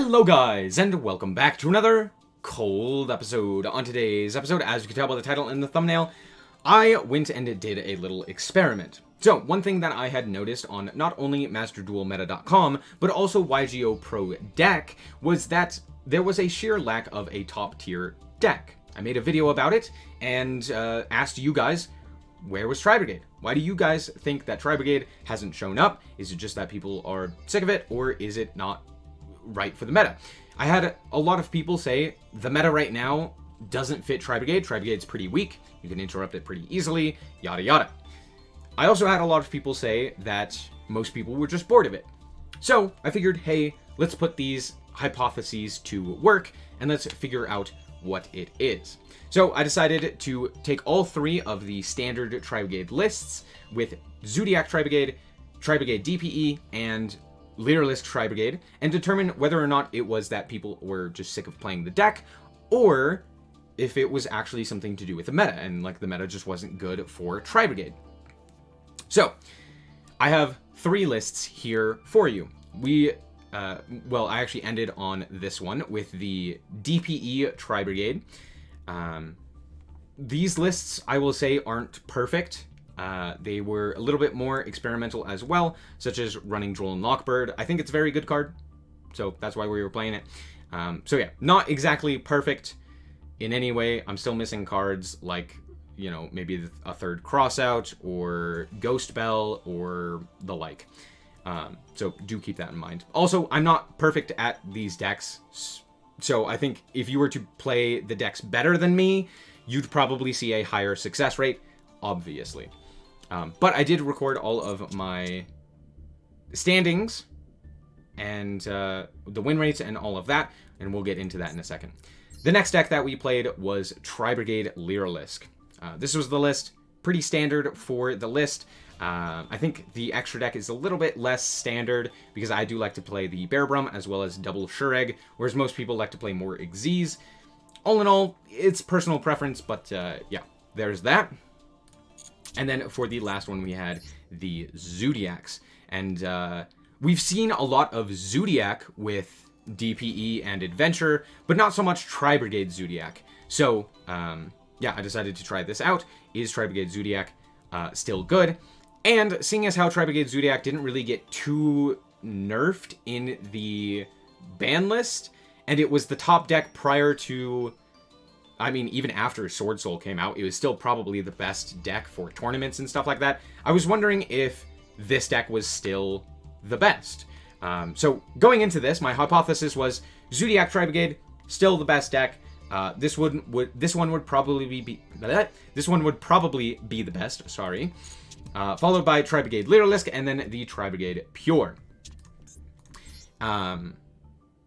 Hello guys, and welcome back to another cold episode. On today's episode, as you can tell by the title and the thumbnail, I went and did a little experiment. So, one thing that I had noticed on not only MasterDuelMeta.com, but also YGO Pro Deck, was that there was a sheer lack of a top tier deck. I made a video about it, and asked you guys, where was Tri-Brigade? Why do you guys think that Tri-Brigade hasn't shown up? Is it just that people are sick of it, or is it not right for the meta? I had a lot of people say the meta right now doesn't fit Tri-Brigade. Tri-Brigade's pretty weak. You can interrupt it pretty easily, yada yada. I also had a lot of people say that most people were just bored of it. So I figured, hey, let's put these hypotheses to work and let's figure out what it is. So I decided to take all three of the standard Tri-Brigade lists with Zoodiac Tri-Brigade, Tri-Brigade DPE, and Lyralisk Tri-Brigade, and determine whether or not it was that people were just sick of playing the deck, or if it was actually something to do with the meta, and like the meta just wasn't good for Tri-Brigade. So, I have three lists here for you. Well, I actually ended on this one with the DPE Tri-Brigade. These lists, I will say, aren't perfect. They were a little bit more experimental as well, such as running Duel and Lockbird. I think it's a very good card, so that's why we were playing it. So yeah, not exactly perfect in any way. I'm still missing cards like, you know, maybe a third Crossout or Ghost Bell or the like. So do keep that in mind. Also, I'm not perfect at these decks, so I think if you were to play the decks better than me, you'd probably see a higher success rate, obviously. But I did record all of my standings and the win rates and all of that, and we'll get into that in a second. The next deck that we played was Tri-Brigade Lyralisk. This was the list, pretty standard for the list. I think the extra deck is a little bit less standard because I do like to play the Bearbrum as well as double Shureg, whereas most people like to play more Xyz. All in all, it's personal preference, but yeah, there's that. And then for the last one, we had the Zoodiacs. And we've seen a lot of Zoodiac with DPE and Adventure, but not so much Tri-Brigade Zoodiac. So, yeah, I decided to try this out. Is Tri-Brigade Zoodiac still good? And seeing as how Tri-Brigade Zoodiac didn't really get too nerfed in the ban list, and it was the top deck prior to... I mean, even after Sword Soul came out, it was still probably the best deck for tournaments and stuff like that. I was wondering if this deck was still the best. So going into this, my hypothesis was Zoodiac Tri-Brigade, still the best deck. This one would probably be the best. Sorry. Followed by Tri-Brigade Lyralisk, and then the Tri-Brigade Pure.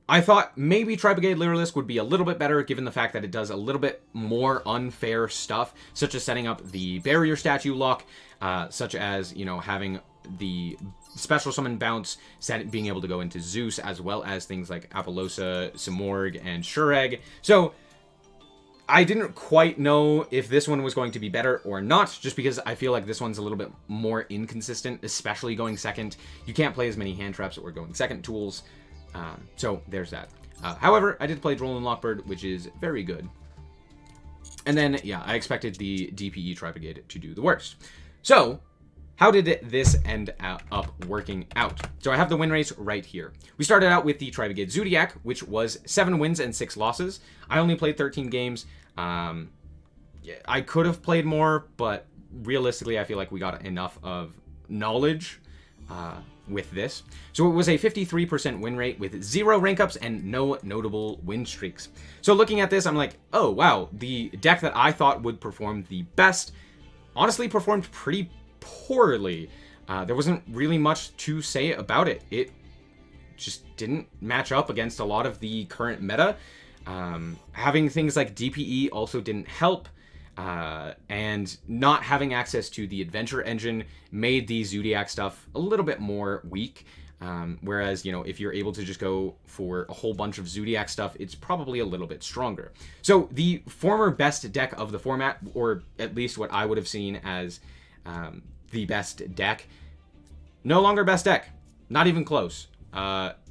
I thought maybe Tri-Brigade Lyralisk would be a little bit better given the fact that it does a little bit more unfair stuff, such as setting up the barrier statue lock, such as, you know, having the special summon bounce, being able to go into Zeus, as well as things like Apollosa, Simorgh, and Shureg. So I didn't quite know if this one was going to be better or not, just because I feel like this one's a little bit more inconsistent, especially going second. You can't play as many hand traps or going second tools. So there's that. However, I did play Duel and Lockbird, which is very good. And then, yeah, I expected the DPE Tri-Brigade to do the worst. So, how did this end up working out? So I have the win rates right here. We started out with the Tri-Brigade Zoodiac, which was 7 wins and 6 losses. I only played 13 games. I could have played more, but realistically, I feel like we got enough of knowledge with this. So it was a 53% win rate with 0 rank ups and no notable win streaks. So looking at this, I'm like, oh wow, the deck that I thought would perform the best honestly performed pretty poorly. There wasn't really much to say about it. It just didn't match up against a lot of the current meta. Having things like DPE also didn't help. And not having access to the adventure engine made the Zoodiac stuff a little bit more weak. Whereas, you know, if you're able to just go for a whole bunch of Zoodiac stuff, it's probably a little bit stronger. So the former best deck of the format, or at least what I would have seen as the best deck, no longer best deck. Not even close.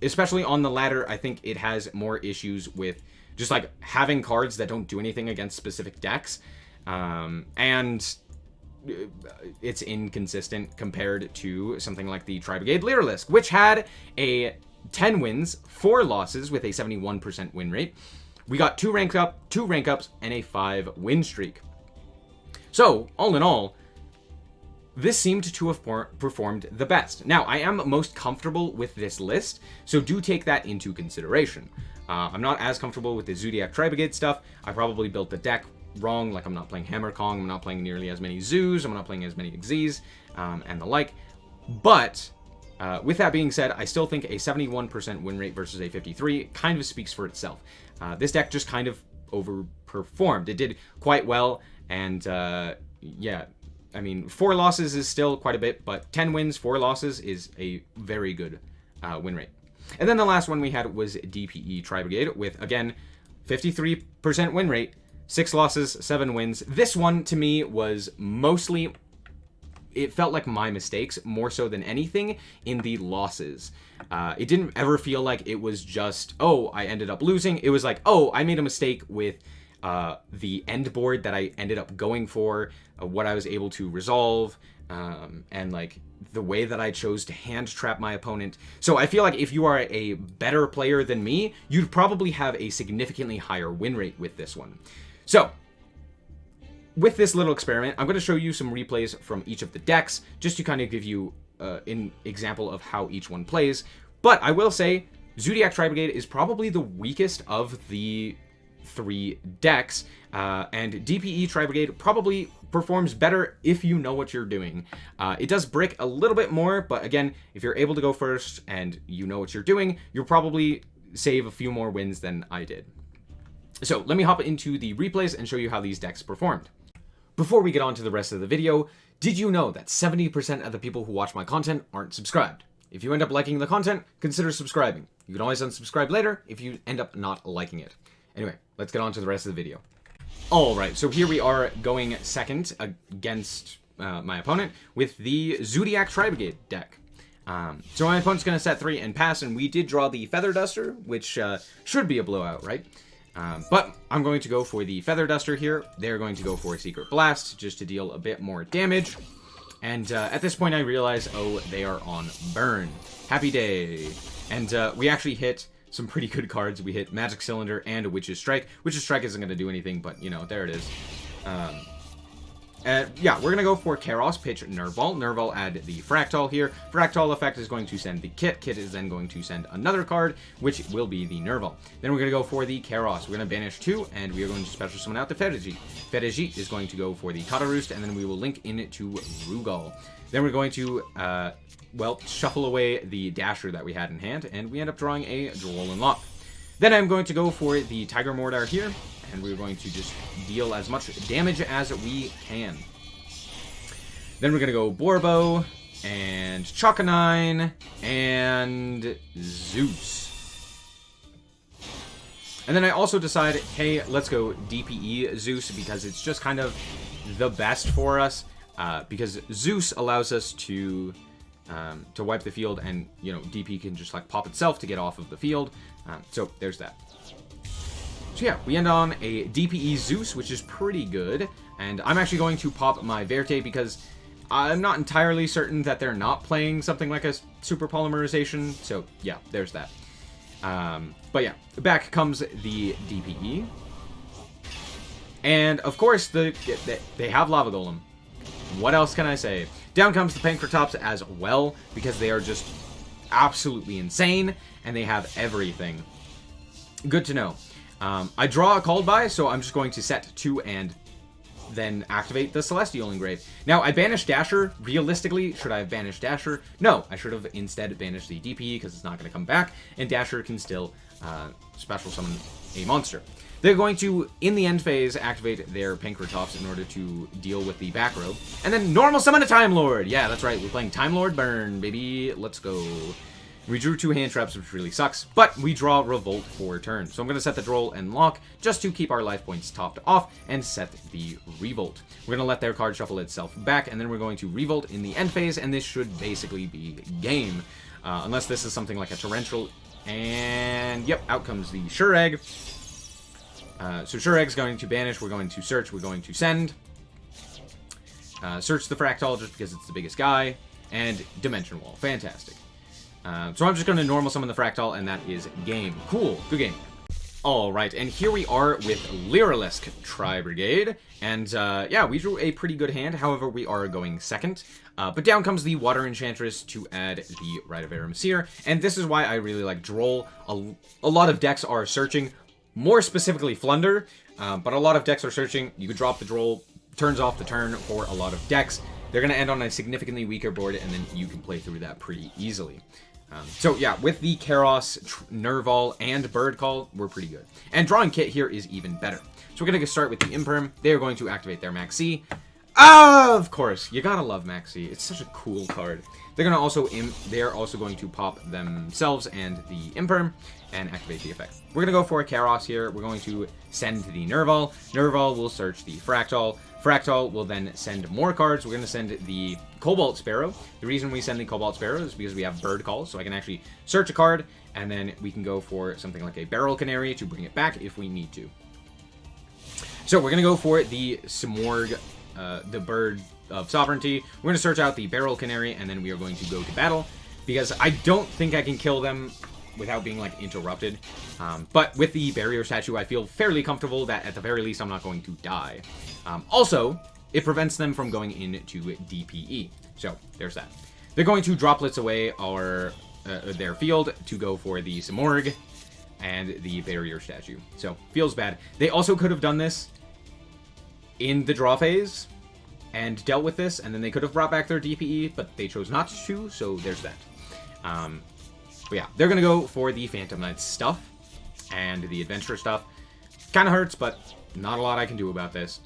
Especially on the ladder, I think it has more issues with just like having cards that don't do anything against specific decks. And it's inconsistent compared to something like the Tri-Brigade Lyralisk, which had a 10 wins, 4 losses with a 71% win rate. We got 2 rank ups, and a 5 win streak. So, all in all, this seemed to have performed the best. Now, I am most comfortable with this list, so do take that into consideration. I'm not as comfortable with the Zoodiac Tri-Brigade stuff. I probably built the deck wrong, like I'm not playing Hammer Kong, I'm not playing nearly as many Zoos, I'm not playing as many Xyz, and the like. But, with that being said, I still think a 71% win rate versus a 53 kind of speaks for itself. This deck just kind of overperformed. It did quite well, and yeah, I mean, 4 losses is still quite a bit, but 10 wins, 4 losses is a very good win rate. And then the last one we had was DPE Tri-Brigade with, again, 53% win rate, 6 losses, 7 wins. This one, to me, was mostly, it felt like my mistakes more so than anything in the losses. It didn't ever feel like it was just, oh, I ended up losing. It was like, oh, I made a mistake with the end board that I ended up going for, what I was able to resolve, and like the way that I chose to hand trap my opponent. So I feel like if you are a better player than me, you'd probably have a significantly higher win rate with this one. So with this little experiment, I'm going to show you some replays from each of the decks, just to kind of give you an example of how each one plays. But I will say, Zoodiac Tri-Brigade is probably the weakest of the 3 decks, and DPE Tri-Brigade probably performs better if you know what you're doing. It does brick a little bit more, but again, if you're able to go first and you know what you're doing, you'll probably save a few more wins than I did. So let me hop into the replays and show you how these decks performed. Before we get on to the rest of the video, did you know that 70% of the people who watch my content aren't subscribed? If you end up liking the content, consider subscribing. You can always unsubscribe later if you end up not liking it. Anyway, let's get on to the rest of the video. Alright, so here we are going second against my opponent with the Zoodiac Tri-Brigade deck. So my opponent's going to set 3 and pass, and we did draw the Feather Duster, which should be a blowout, right? But I'm going to go for the Feather Duster here. They're going to go for a Secret Blast, just to deal a bit more damage. And at this point I realize, oh, they are on burn. Happy day. And we actually hit some pretty good cards. We hit Magic Cylinder and a Witch's Strike. Witch's Strike isn't going to do anything, but, you know, there it is. Yeah, we're going to go for Kairos, pitch Nerval. Nerval add the Fractal here. Fractal effect is going to send the Kit. Kit is then going to send another card, which will be the Nerval. Then we're going to go for the Kairos. We're going to banish 2, and we are going to special summon out the Fedigi. Fedigi is going to go for the Kataroost, and then we will link in it to Rugal. Then we're going to, well, shuffle away the Dasher that we had in hand, and we end up drawing a Duel and Lock. Then I'm going to go for the Tiger Mordar here, and we're going to just deal as much damage as we can. Then we're going to go Borbo, and Chakanine, and Zeus. And then I also decide, hey, let's go DPE Zeus, because it's just kind of the best for us, because Zeus allows us to wipe the field, and, you know, DP can just, like, pop itself to get off of the field. So there's that. So yeah, we end on a DPE Zeus, which is pretty good. And I'm actually going to pop my Verte because I'm not entirely certain that they're not playing something like a super polymerization. So yeah, there's that. But yeah, back comes the DPE. And of course, they have Lava Golem. What else can I say? Down comes the Pankratops as well, because they are just absolutely insane, and they have everything. Good to know. I draw a Called By, so I'm just going to set 2 and then activate the Celestial Engrave. Now, I banished Dasher. Realistically, should I have banished Dasher? No, I should have instead banished the DPE, because it's not going to come back, and Dasher can still special summon a monster. They're going to, in the end phase, activate their Pankratops in order to deal with the back row, and then normal summon a Time Lord! Yeah, that's right, we're playing Time Lord Burn, baby. Let's go. We drew 2 hand traps, which really sucks, but we draw Revolt for turn. So I'm going to set the Duel and Lock just to keep our life points topped off and set the Revolt. We're going to let their card shuffle itself back, and then we're going to Revolt in the end phase, and this should basically be game. unless this is something like a torrential. And yep, out comes the Sure Egg. So Sure Egg's going to banish. We're going to search. We're going to send. Search the Fractal just because it's the biggest guy. And Dimension Wall. Fantastic. So I'm just going to normal summon the Fractal, and that is game. Cool. Good game. Alright, and here we are with Lyralisk Tri-Brigade. And yeah, we drew a pretty good hand. However, we are going second. But down comes the Water Enchantress to add the Rite of Aramesir. And this is why I really like Droll. A lot of decks are searching. More specifically, Flunder. But a lot of decks are searching. You could drop the Droll. Turns off the turn for a lot of decks. They're going to end on a significantly weaker board, and then you can play through that pretty easily. So yeah, with the Karos, Nerval, and Bird Call, we're pretty good. And Drawing Kit here is even better. So we're going to start with the Imperm. They are going to activate their Maxi. Of course, you gotta love Maxi. It's such a cool card. They're gonna also going to pop themselves and the Imperm and activate the effect. We're gonna go for a Karos here. We're going to send the Nerval. Nerval will search the Fractal. Fractal will then send more cards. We're going to send the Cobalt Sparrow. The reason we send the Cobalt Sparrow is because we have Bird Call, so I can actually search a card, and then we can go for something like a Barrel Canary to bring it back if we need to. So we're going to go for the Simorg, the Bird of Sovereignty. We're going to search out the Barrel Canary, and then we are going to go to battle, because I don't think I can kill them without being, like, interrupted. But with the Barrier Statue, I feel fairly comfortable that, at the very least, I'm not going to die. Also, it prevents them from going into DPE. So, there's that. They're going to Droplets away their field to go for the Simorg and the Barrier Statue. So, feels bad. They also could have done this in the draw phase and dealt with this, and then they could have brought back their DPE, but they chose not to, so there's that. But yeah, they're going to go for the Phantom Knight stuff and the Adventure stuff. Kind of hurts, but not a lot I can do about this.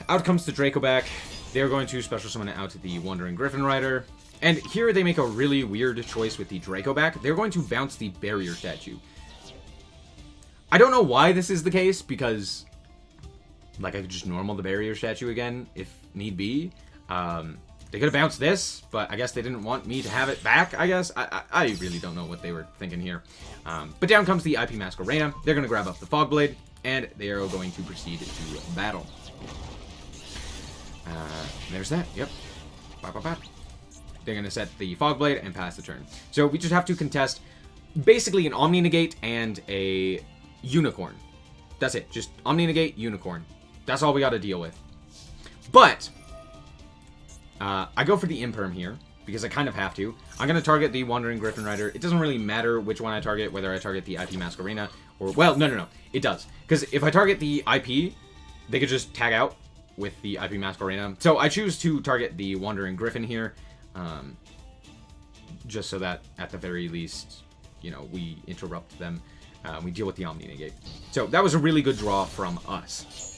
Out comes the Dracoback. They're going to special summon out the Wandering Griffin Rider. And here they make a really weird choice with the Dracoback. They're going to bounce the Barrier Statue. I don't know why this is the case, because like I could just normal the Barrier Statue again if need be. They could have bounced this, but I guess they didn't want me to have it back, I guess. I really don't know what they were thinking here. But down comes the IP Masquerena. They're going to grab up the Fogblade, and they are going to proceed to battle. There's that. Yep. They're going to set the Fogblade and pass the turn. So we just have to contest basically an Omni Negate and a Unicorn. That's it. Just Omni Negate, Unicorn. That's all we got to deal with. But I go for the Imperm here, because I kind of have to. I'm going to target the Wandering Griffin Rider. It doesn't really matter which one I target, whether I target the IP Masquerena or... Well, no. It does. Because if I target the IP, they could just tag out with the IP Masquerena. So I choose to target the Wandering Griffin here, just so that, at the very least, you know, we interrupt them. We deal with the Omni Negate. So that was a really good draw from us.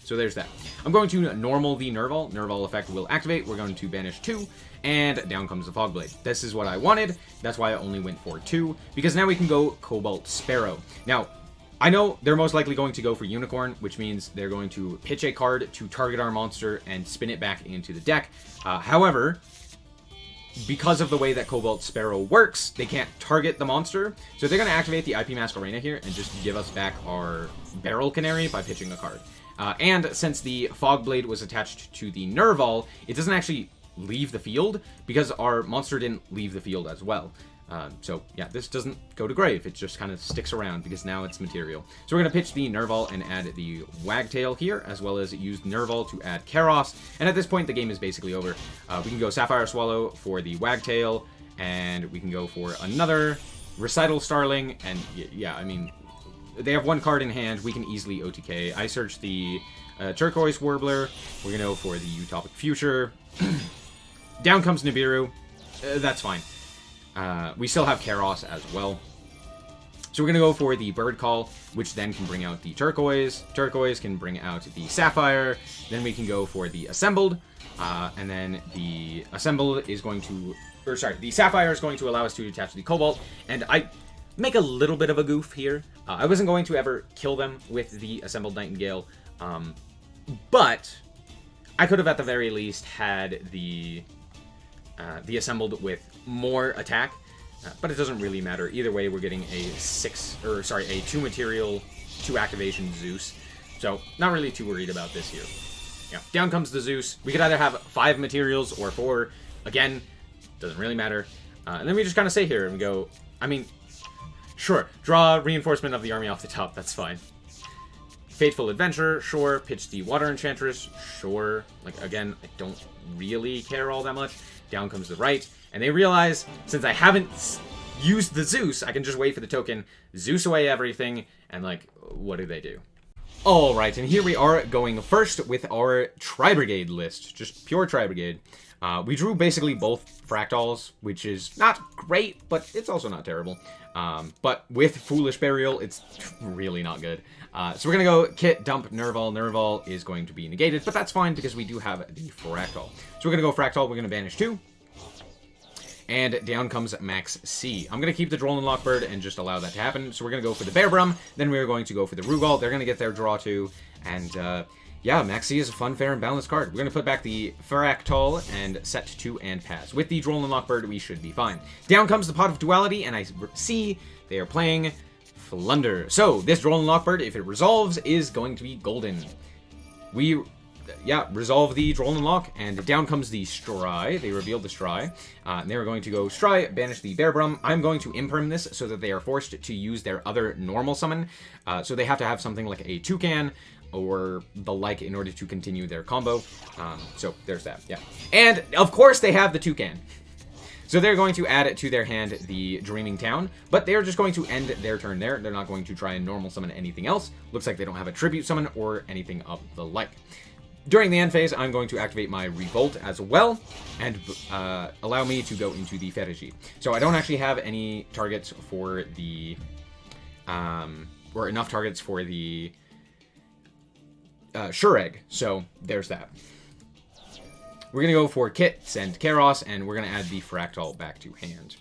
So there's that. I'm going to normal the Nerval. Nerval effect will activate. We're going to banish 2, and down comes the Fogblade. This is what I wanted. That's why I only went for 2, because now we can go Cobalt Sparrow. Now, I know they're most likely going to go for Unicorn, which means they're going to pitch a card to target our monster and spin it back into the deck. However, because of the way that Cobalt Sparrow works, they can't target the monster. So they're going to activate the IP Masquerena here and just give us back our Barrel Canary by pitching a card. And since the Fogblade was attached to the Nerval, it doesn't actually leave the field because our monster didn't leave the field as well. So yeah, this doesn't go to grave. It just kind of sticks around because now it's material. So we're going to pitch the Nerval and add the Wagtail here, as well as use Nerval to add Karos. And at this point, the game is basically over. We can go Sapphire Swallow for the Wagtail, and we can go for another Recital Starling. And yeah, I mean, they have one card in hand. We can easily OTK. I search the Turquoise Warbler. We're going to go for the Utopic Future. Down comes Nibiru. That's fine. We still have Karos as well. So we're going to go for the Bird Call, which then can bring out the Turquoise. Turquoise can bring out the Sapphire. Then we can go for the Assembled. And then the Assembled is going to... Or sorry, the Sapphire is going to allow us to attach the Cobalt. And I make a little bit of a goof here. I wasn't going to ever kill them with the Assembled Nightingale. But I could have at the very least had the the assembled with more attack, but it doesn't really matter. Either way, we're getting a 2 material, 2 activation Zeus. So, not really too worried about this here. Yeah, down comes the Zeus. We could either have 5 materials or 4. Again, doesn't really matter. And then we just kind of stay here and go, I mean, sure, draw reinforcement of the army off the top, that's fine. Fateful Adventure, sure. Pitch the Water Enchantress, sure. Like, again, I don't really care all that much. Down comes the right. And they realize, since I haven't used the Zeus, I can just wait for the token, Zeus away everything, and, like, what do they do? Alright, and here we are going first with our Tri-Brigade list. Just pure Tri-Brigade. We drew basically both Fractals, which is not great, but it's also not terrible. But with Foolish Burial, it's really not good. So we're going to go Kit, Dump, Nerval. Nerval is going to be negated, but that's fine because we do have the Fractal. So we're going to go Fractal, we're going to banish 2. And down comes Max C. I'm going to keep the Droll and Lockbird and just allow that to happen. So we're going to go for the Bearbrum, then we're going to go for the Rugal. They're going to get their draw 2, and yeah, Max C is a fun, fair, and balanced card. We're going to put back the Fractal and set 2 and pass. With the Droll and Lockbird, we should be fine. Down comes the Pot of Duality, and I see they are playing Flunder. So, this Droll and Lockbird, if it resolves, is going to be golden. We, yeah, resolve the Droll and Lock, and down comes the Stry. They revealed the Stry. And they're going to go Stry, banish the Bearbrum. I'm going to imperm this so that they are forced to use their other normal summon. So they have to have something like a Toucan or the like in order to continue their combo. So there's that, yeah. And, of course, they have the Toucan. So they're going to add to their hand the Dreaming Town, but they're just going to end their turn there. They're not going to try and normal summon anything else. Looks like they don't have a Tribute Summon or anything of the like. During the end phase, I'm going to activate my Revolt as well, and allow me to go into the Fetigy. So I don't actually have any targets for the, or enough targets for the Shureg, so there's that. We're going to go for Kit, send Karos, and we're going to add the Fractal back to hand.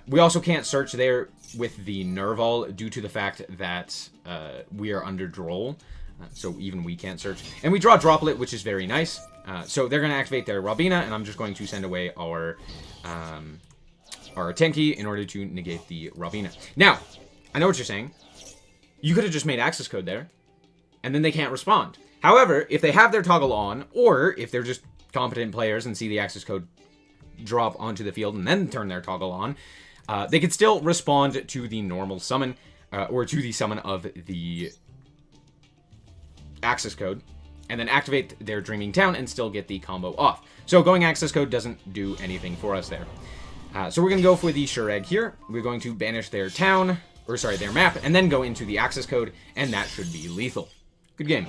We also can't search there with the Nerval due to the fact that we are under Droll. So even we can't search. And we draw Droplet, which is very nice. So they're going to activate their Robina, and I'm just going to send away our Tenki in order to negate the Robina. Now, I know what you're saying. You could have just made access code there, and then they can't respond. However, if they have their toggle on, or if they're just competent players and see the access code drop onto the field and then turn their toggle on, they could still respond to the normal summon, or to the summon of the access code, and then activate their Dreaming Town and still get the combo off. So going access code doesn't do anything for us there. So we're going to go for the Shureg here. We're going to banish their town, or sorry, their map, and then go into the access code, and that should be lethal. Good game.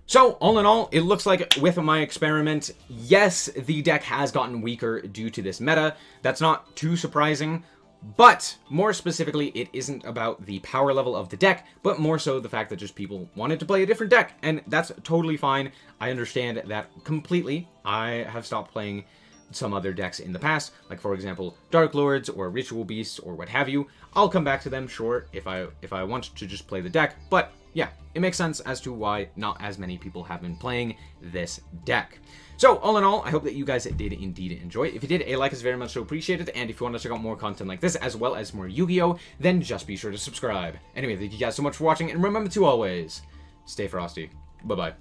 So, all in all, it looks like with my experiment, yes, the deck has gotten weaker due to this meta. That's not too surprising, but more specifically, it isn't about the power level of the deck, but more so the fact that just people wanted to play a different deck, and that's totally fine. I understand that completely. I have stopped playing some other decks in the past, like for example, Dark Lords or Ritual Beasts or what have you. I'll come back to them, sure, if I want to just play the deck, but yeah, it makes sense as to why not as many people have been playing this deck. So, all in all, I hope that you guys did indeed enjoy. If you did, a like is very much so appreciated, and if you want to check out more content like this, as well as more Yu-Gi-Oh!, then just be sure to subscribe. Anyway, thank you guys so much for watching, and remember to always stay frosty. Bye-bye.